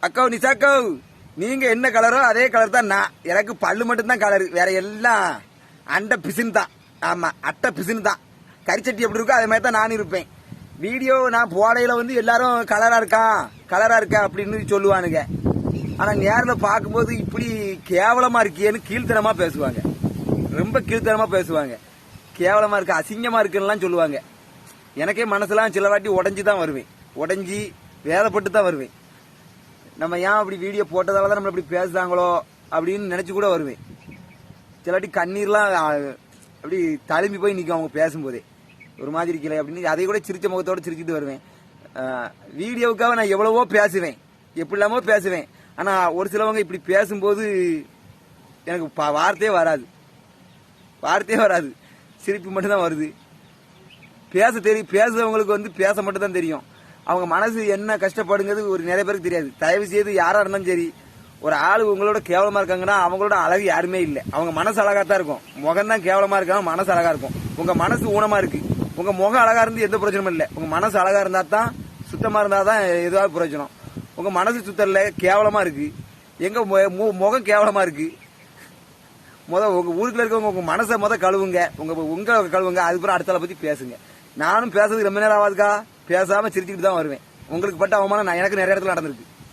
அக்கோ நிசாக்கோ, நீங்க என்ன கலரோ அதே கலர் தான் நான். எனக்கு பல்லு மட்டும் தான் கலரு, வேற எல்லாம் அண்டை பிசின் தான். ஆமா, அட்டை பிசின் தான். கரிச்சட்டி எப்படி இருக்கோ அதே மாதிரி தான் நானும் இருப்பேன். வீடியோ நான் போடையில வந்து எல்லாரும் கலரா இருக்கா அப்படின்னு சொல்லுவானுங்க. ஆனா நேரில் பார்க்கும்போது இப்படி கேவலமா இருக்கியேன்னு கீழ்த்தனமா பேசுவாங்க. ரொம்ப கீழ்த்தனமா பேசுவாங்க. கேவலமா இருக்கு, அசிங்கமா இருக்குன்னு சொல்லுவாங்க. எனக்கே மனசுலாம் சில வாட்டி உடஞ்சி வருவேன். உடஞ்சி வேதப்பட்டு தான் வருவேன். நம்ம ஏன் அப்படி வீடியோ போட்டதால தான் நம்ம இப்படி பேசுறாங்களோ அப்படின்னு நினைச்சு கூட வருவேன். சில வாட்டி கண்ணீர்லாம் அப்படி தழும்பி போய் நிற்கும் அவங்க பேசும்போதே. ஒரு மாதிரி இருக்கல அப்படின்னு அதை கூட சிரிச்ச முகத்தோட சிரிச்சுட்டு வருவேன். வீடியோவுக்காக நான் எவ்வளவோ பேசுவேன், எப்படி இல்லாமோ பேசுவேன். ஆனா ஒரு சிலவங்க இப்படி பேசும்போது எனக்கு வார்த்தையே வராது. சிரிப்பு மட்டும்தான் வருது. பேசுறவங்களுக்கு வந்து பேச மட்டும் தான் தெரியும். அவங்க மனசு என்ன கஷ்டப்படுங்கிறது ஒரு நிறைய பேருக்கு தெரியாது. தயவு செய்து யாரா இருந்தாலும் சரி, ஒரு ஆளு உங்களோட கேவலமா இருக்காங்கன்னா அவங்களோட அழகு யாருமே இல்லை. அவங்க மனசு அழகா தான் இருக்கும். முகம் தான் கேவலமா இருக்காங்க, மனசு அழகா இருக்கும். உங்க மனசு ஊனமா இருக்கு. உங்க முகம் அழகா இருந்து எந்த பிரச்சனையும் இல்லை. உங்க மனசு அழகா இருந்தா தான், சுத்தமா இருந்தா தான் எதாவது பிரயோஜனம். உங்க மனசு சுத்தல, கேவலமா இருக்கு. எங்க முகம் கேவலமா இருக்கு. உங்க ஊருக்குள்ள இருக்கவங்க உங்க மனசை கழுவுங்க. உங்க கழுவுங்க. அதுக்கப்புறம் அடுத்தால பத்தி பேசுங்க. நானும் பேசுறதுக்கு ரொம்ப நேரம் ஆகாதுக்கா. பேசாம சிரிச்சுட்டு தான் வருவேன். உங்களுக்கு பட்ட அவமானம் எனக்கு நிறைய இடத்துல நடந்திருக்கு.